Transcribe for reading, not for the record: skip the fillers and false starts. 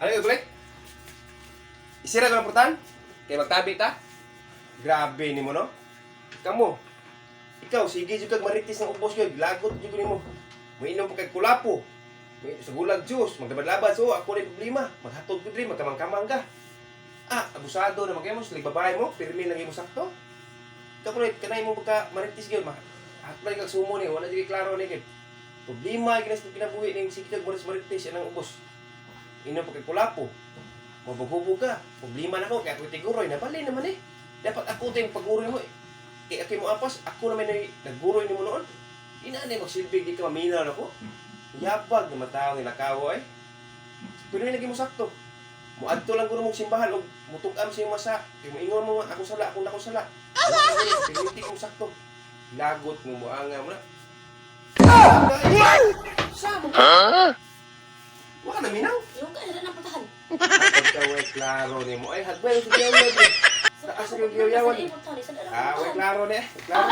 Ano yung balik? Isira ko ng portahan? Kaya magtabi ta? Grabe ni mo, no? Kamu, ikaw, sige juga maritis ng ubos yun. Lagot juga ni mo. May inom pa kay kulapo. May sa gulag juice. Magdabad-labad. So, ako na yung problema. Maghatod ko din. Magkamang-kamang ka. Abusado na magkaya mo. Sila babae mo. Pirmi lang yung sakto. Ikaw kulit, kanay mo pagka maritis yun. Apply kag sumo ni. Wala dito klaro ni. Problema yung kinabuhi ng sikitag maritis yan ang ubos. Inom pa kay kulapo. Mabagubog ka. Problema na ko. Kaya ako tiguroy. Napalay naman eh. Dapat ako ito yung paguroy mo eh. Kaya ako mo apas. Ako naman yung nagguroy ni mo noon. Inaan eh. Magsilbig di ka maminaw na ko. Yabag na matao ng nakawa eh. Pero yung lagi mo sakto. Muadto lang ko na mong simbahan. O mutugam sa yung masa. Kaya maingon mo ako sala. Ako na ako sala. Piniti kong sakto. Lagot mo muanga mo na. Saan mo ka? Wala na minaw. Yung ka na ng putahan. Pagkaway klaro ni mo. Ay, hagbay yung sigaw-yawan. Taas yung sigaw-yawan. Sa Wait klaro ni. Klaro.